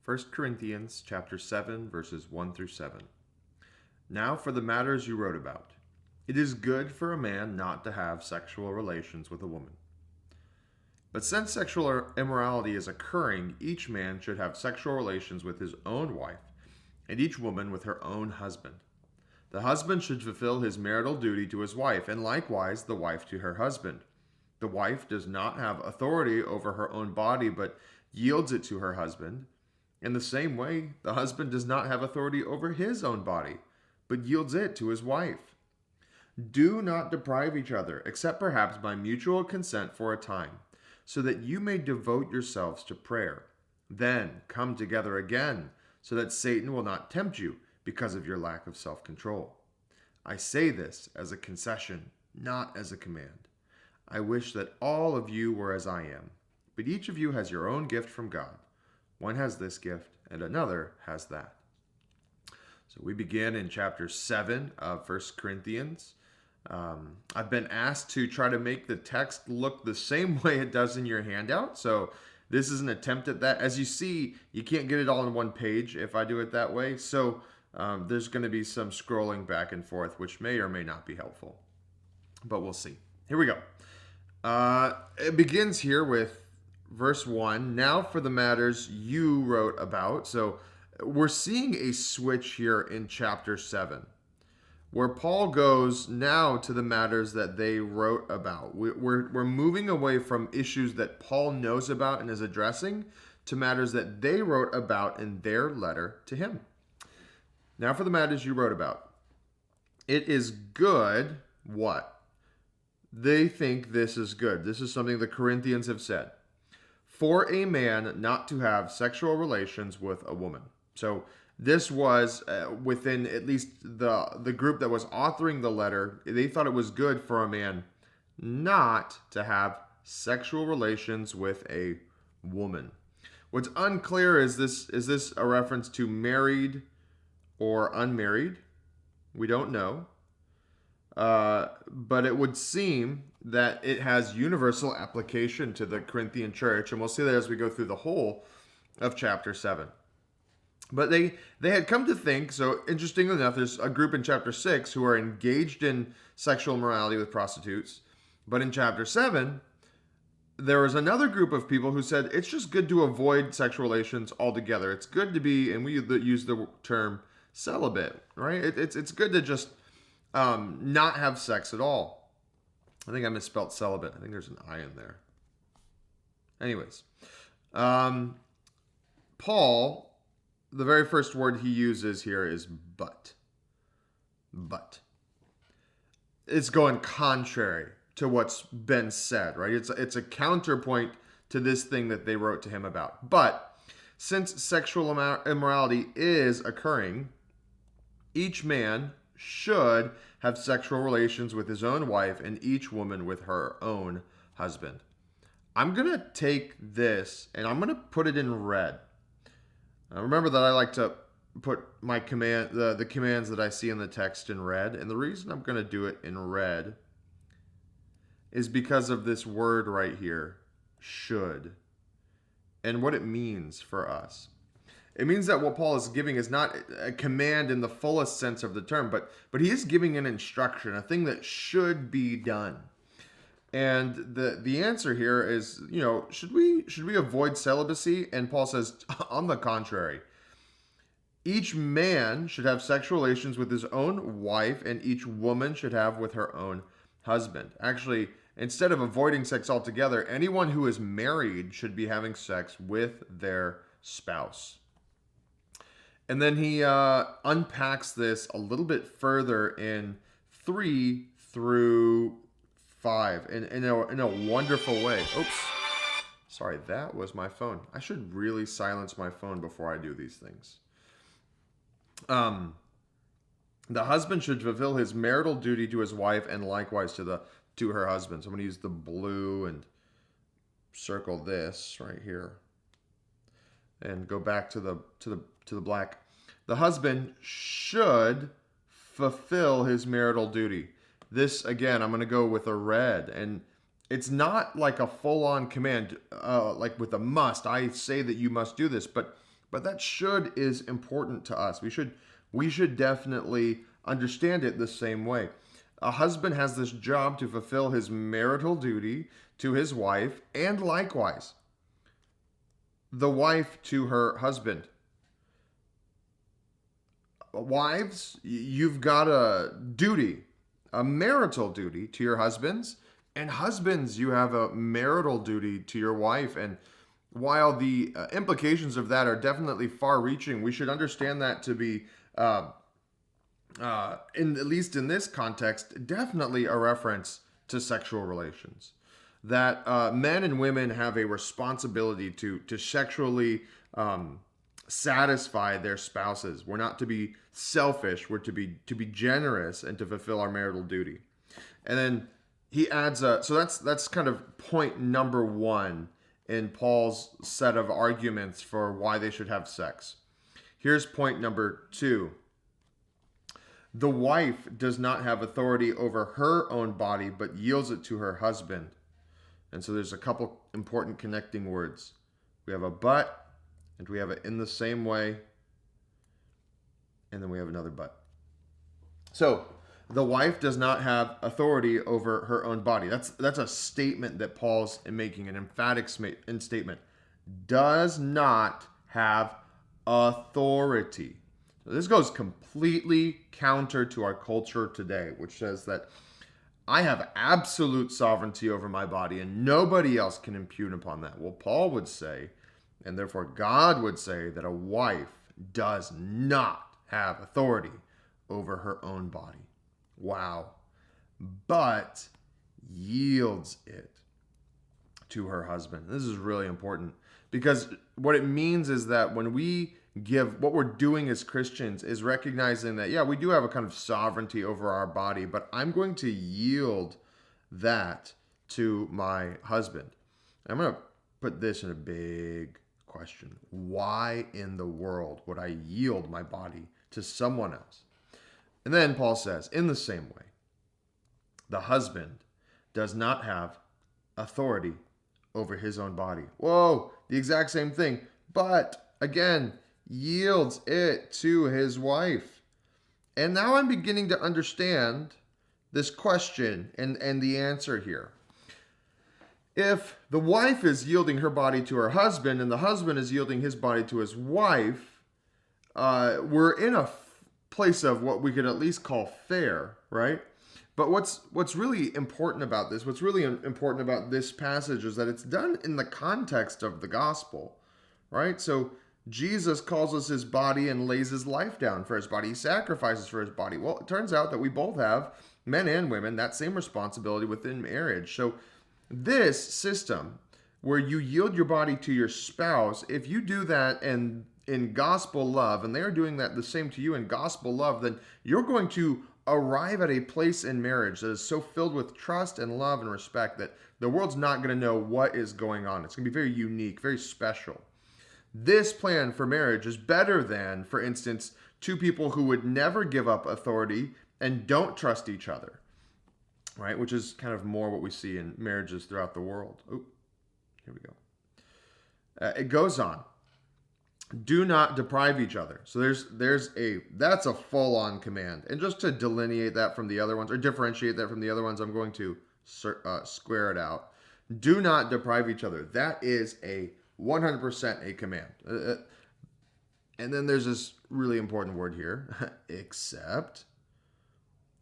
First Corinthians chapter 7, verses 1 through 7. Now for the matters you wrote about. It is good for a man not to have sexual relations with a woman. But since sexual immorality is occurring, each man should have sexual relations with his own wife, and each woman with her own husband. The husband should fulfill his marital duty to his wife, and likewise the wife to her husband. The wife does not have authority over her own body, but yields it to her husband. In the same way, the husband does not have authority over his own body, but yields it to his wife. Do not deprive each other, except perhaps by mutual consent for a time, so that you may devote yourselves to prayer. Then come together again, so that Satan will not tempt you because of your lack of self-control. I say this as a concession, not as a command. I wish that all of you were as I am, but each of you has your own gift from God. One has this gift, and another has that. So we begin in chapter 7 of First Corinthians. I've been asked to try to make the text look the same way it does in your handout. So this is an attempt at that. As you see, you can't get it all on one page if I do it that way. So there's going to be some scrolling back and forth, which may or may not be helpful. But we'll see. Here we go. It begins here with verse 1. Now for the matters you wrote about. So we're seeing a switch here in chapter 7, where Paul goes now to the matters that they wrote about. We're moving away from issues that Paul knows about and is addressing to matters that they wrote about in their letter to him. Now for the matters you wrote about. It is good, what? They think this is good. This is something the Corinthians have said. For a man not to have sexual relations with a woman. So this was within at least the group that was authoring the letter. They thought it was good for a man not to have sexual relations with a woman. What's unclear is this a reference to married or unmarried? We don't know. But it would seem that it has universal application to the Corinthian church, and we'll see that as we go through the whole of chapter 7. But they had come to think, so interestingly enough, there's a group in chapter 6 who are engaged in sexual immorality with prostitutes. But in chapter 7, there was another group of people who said it's just good to avoid sexual relations altogether. It's good to be, and we use the term celibate, right? It's good to just not have sex at all. I think I misspelled celibate. I think there's an I in there. Anyways, Paul, the very first word he uses here is but. But. It's going contrary to what's been said, right? It's a counterpoint to this thing that they wrote to him about. But since sexual immorality is occurring, each man should have sexual relations with his own wife and each woman with her own husband. I'm going to take this and I'm going to put it in red. Remember that I like to put my the commands that I see in the text in red. And the reason I'm going to do it in red is because of this word right here, should, and what it means for us. It means that what Paul is giving is not a command in the fullest sense of the term, but he is giving an instruction, a thing that should be done. And the answer here is, should we avoid celibacy? And Paul says, on the contrary, each man should have sexual relations with his own wife, and each woman should have with her own husband. Actually, instead of avoiding sex altogether, anyone who is married should be having sex with their spouse. And then he unpacks this a little bit further in 3 through 5 in a wonderful way. Oops. Sorry, that was my phone. I should really silence my phone before I do these things. The husband should fulfill his marital duty to his wife and likewise to her husband. So I'm going to use the blue and circle this right here. And go back to the black. The husband should fulfill his marital duty. This, again, I'm going to go with a red. And it's not like a full-on command, like with a must. I say that you must do this. But but that should is important to us. We should definitely understand it the same way. A husband has this job to fulfill his marital duty to his wife, and likewise, the wife to her husband. Wives, you've got a duty, a marital duty to your husbands, and husbands, you have a marital duty to your wife. And while the implications of that are definitely far-reaching, we should understand that to be, in at least in this context, definitely a reference to sexual relations. That men and women have a responsibility to sexually satisfy their spouses. We're not to be selfish. We're to be generous and to fulfill our marital duty. And then he adds so that's kind of point number one in Paul's set of arguments for why they should have sex. Here's point number two. The wife does not have authority over her own body, but yields it to her husband. And so there's a couple important connecting words. We have a but, and we have it in the same way, and then we have another but. So the wife does not have authority over her own body. That's a statement that Paul's making, an emphatic statement. Does not have authority. So this goes completely counter to our culture today, which says that I have absolute sovereignty over my body and nobody else can impugn upon that. Well, Paul would say, and therefore God would say, that a wife does not have authority over her own body. Wow. But yields it to her husband. This is really important because what it means is that when we give, what we're doing as Christians is recognizing that, yeah, we do have a kind of sovereignty over our body, but I'm going to yield that to my husband. I'm going to put this in a big question. Why in the world would I yield my body to someone else? And then Paul says, in the same way, the husband does not have authority over his own body. Whoa, the exact same thing. But again, yields it to his wife. And now I'm beginning to understand this question and the answer here. If the wife is yielding her body to her husband and the husband is yielding his body to his wife, we're in a place of what we could at least call fair, right? But what's really important about this, what's really important about this passage is that it's done in the context of the gospel, right? So Jesus calls us his body and lays his life down for his body. He sacrifices for his body. Well, it turns out that we both have, men and women, that same responsibility within marriage. So this system where you yield your body to your spouse, if you do that and in gospel love, and they're doing that the same to you in gospel love, then you're going to arrive at a place in marriage that is so filled with trust and love and respect that the world's not going to know what is going on. It's going to be very unique, very special. This plan for marriage is better than, for instance, two people who would never give up authority and don't trust each other, right? Which is kind of more what we see in marriages throughout the world. Oh, here we go. It goes on. Do not deprive each other. So that's a full-on command. And just to delineate that from the other ones, or differentiate that from the other ones, I'm going to square it out. Do not deprive each other. That is a 100% a command. And then there's this really important word here, except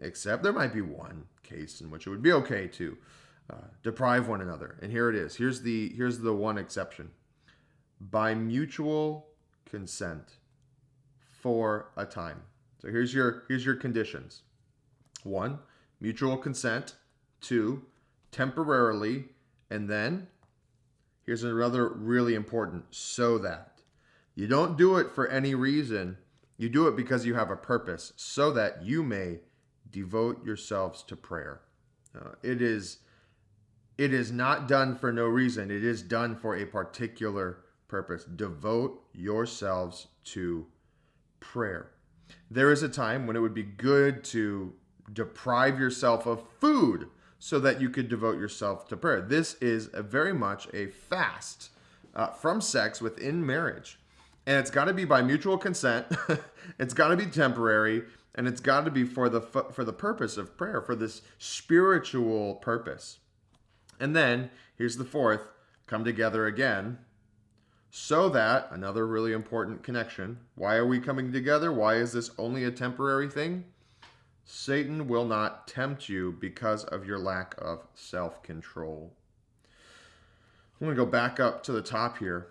there might be one case in which it would be okay to deprive one another. And here it is. Here's the one exception. By mutual consent for a time. So here's your conditions. 1, mutual consent. 2, temporarily. And then here's another really important, so that. You don't do it for any reason. You do it because you have a purpose, so that you may devote yourselves to prayer. It is not done for no reason. It is done for a particular purpose. Devote yourselves to prayer. There is a time when it would be good to deprive yourself of food so that you could devote yourself to prayer. This is very much a fast from sex within marriage. And it's got to be by mutual consent. It's got to be temporary, and it's got to be for the purpose of prayer, for this spiritual purpose. And then here's the fourth: come together again, so that, another really important connection. Why are we coming together? Why is this only a temporary thing? Satan will not tempt you because of your lack of self-control. I'm going to go back up to the top here.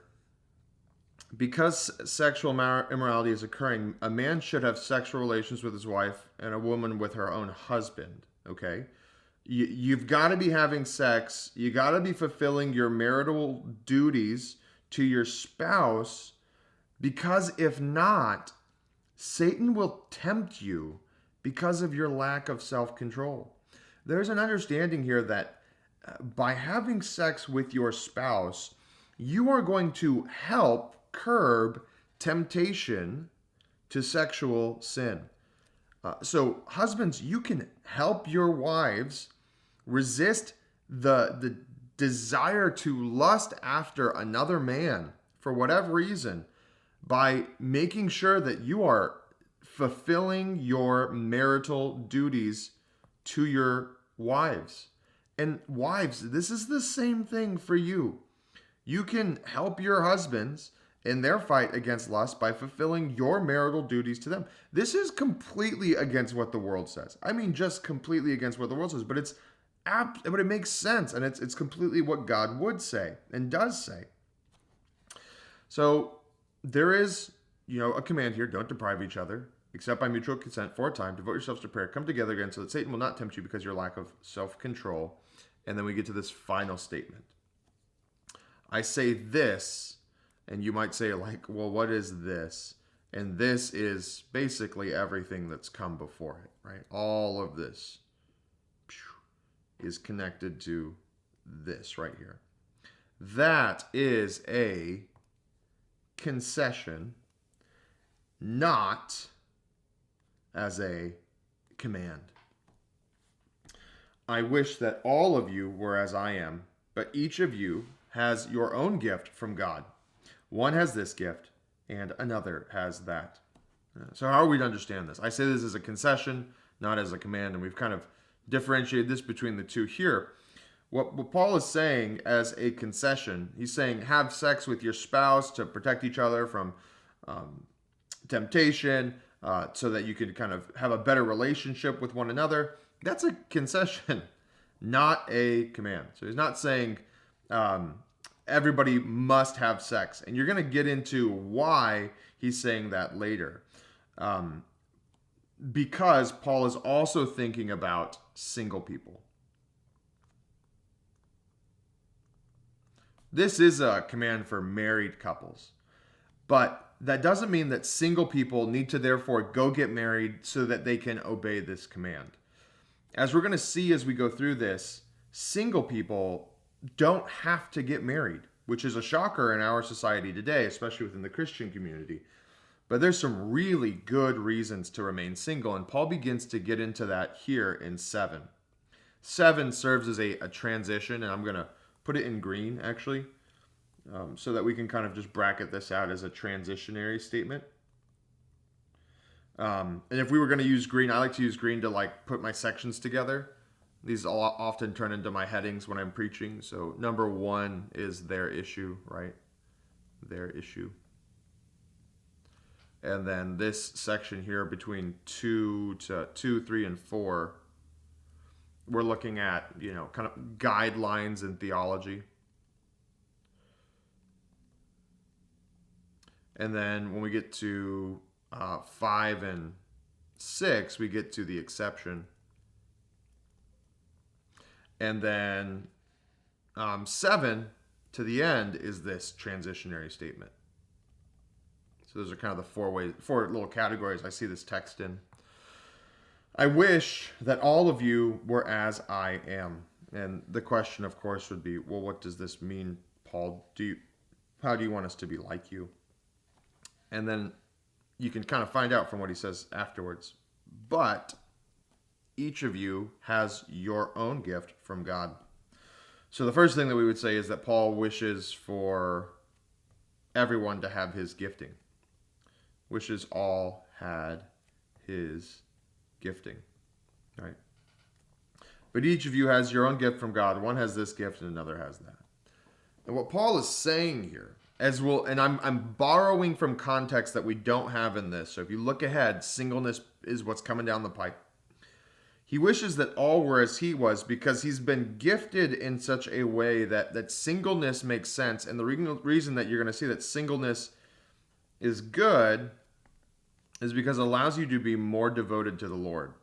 Because sexual immorality is occurring, a man should have sexual relations with his wife and a woman with her own husband. Okay? You've got to be having sex. You got to be fulfilling your marital duties to your spouse, because if not, Satan will tempt you because of your lack of self-control. There's an understanding here that by having sex with your spouse, you are going to help curb temptation to sexual sin. So husbands, you can help your wives resist the desire to lust after another man for whatever reason by making sure that you are fulfilling your marital duties to your wives. And wives, this is the same thing for you. You can help your husbands in their fight against lust by fulfilling your marital duties to them. This is completely against what the world says. I mean, just completely against what the world says, but it makes sense, and it's completely what God would say and does say. So there is, a command here: don't deprive each other, except by mutual consent for a time. Devote yourselves to prayer. Come together again, so that Satan will not tempt you because of your lack of self-control. And then we get to this final statement. I say this, and you might say, like, well, what is this? And this is basically everything that's come before it, right? All of this is connected to this right here. That is a concession, not as a command. I wish that all of you were as I am, but each of you has your own gift from God. One has this gift, and another has that. So how are we to understand this? I say this as a concession, not as a command, and we've kind of differentiated this between the two here. What Paul is saying as a concession, he's saying have sex with your spouse to protect each other from temptation, so that you can kind of have a better relationship with one another. That's a concession, not a command. So he's not saying everybody must have sex. And you're going to get into why he's saying that later. Because Paul is also thinking about single people. This is a command for married couples. But that doesn't mean that single people need to therefore go get married so that they can obey this command. As we're going to see as we go through this, single people don't have to get married, which is a shocker in our society today, especially within the Christian community. But there's some really good reasons to remain single, and Paul begins to get into that here in 7. 7 serves as a transition, and I'm going to put it in green, actually, so that we can kind of just bracket this out as a transitionary statement. And if we were going to use green, I like to use green to like put my sections together. These all often turn into my headings when I'm preaching. So number 1 is their issue, right? Their issue. And then this section here between 2, 3, and 4, we're looking at, kind of guidelines in theology. And then when we get to 5 and 6, we get to the exception. And then 7 to the end is this transitionary statement. So those are kind of the 4 little categories I see this text in. I wish that all of you were as I am. And the question, of course, would be, well, what does this mean, Paul? How do you want us to be like you? And then you can kind of find out from what he says afterwards. But each of you has your own gift from God. So the first thing that we would say is that Paul wishes for everyone to have his gifting. wishes all had his gifting. Right? But each of you has your own gift from God. One has this gift and another has that. And what Paul is saying here, and I'm borrowing from context that we don't have in this. So if you look ahead, singleness is what's coming down the pipe. He wishes that all were as he was because he's been gifted in such a way that singleness makes sense. And the reason that you're going to see that singleness is good is because it allows you to be more devoted to the Lord.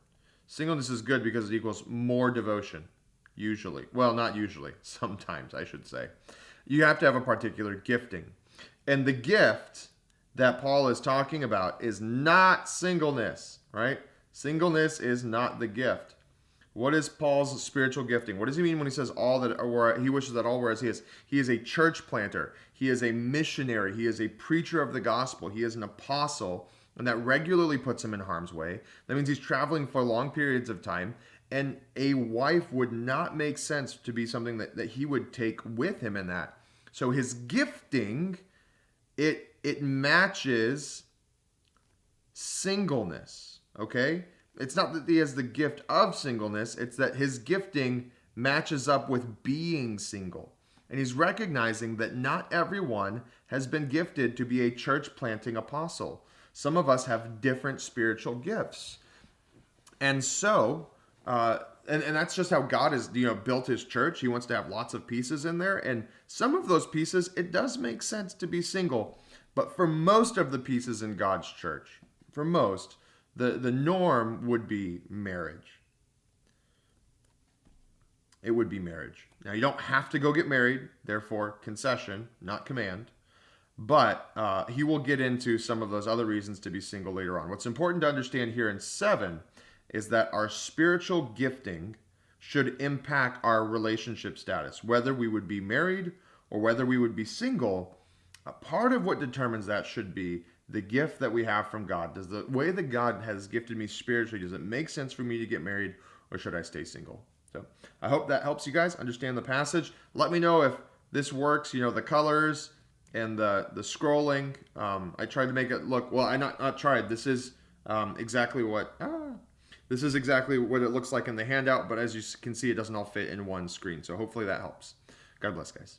Singleness is good because it equals more devotion, usually. Well, not usually. Sometimes, I should say. You have to have a particular gifting. And the gift that Paul is talking about is not singleness, right? Singleness is not the gift. What is Paul's spiritual gifting? What does he mean when he says all that, or he wishes that all were as he is? He is a church planter. He is a missionary. He is a preacher of the gospel. He is an apostle, and that regularly puts him in harm's way. That means he's traveling for long periods of time, and a wife would not make sense to be something that he would take with him in that. So his gifting, it matches singleness. Okay? It's not that he has the gift of singleness, it's that his gifting matches up with being single. And he's recognizing that not everyone has been gifted to be a church planting apostle. Some of us have different spiritual gifts. And so, and that's just how God has, built his church. He wants to have lots of pieces in there. And some of those pieces, it does make sense to be single. But for most of the pieces in God's church, for most, the norm would be marriage. It would be marriage. Now, you don't have to go get married, therefore, concession, not command. But he will get into some of those other reasons to be single later on. What's important to understand here in 7 is that our spiritual gifting should impact our relationship status. Whether we would be married or whether we would be single, a part of what determines that should be the gift that we have from God. Does the way that God has gifted me spiritually, does it make sense for me to get married, or should I stay single? So I hope that helps you guys understand the passage. Let me know if this works, the colors and the scrolling. I tried to make it look, well, I not tried. This is exactly what it looks like in the handout, but as you can see, it doesn't all fit in one screen. So hopefully that helps. God bless, guys.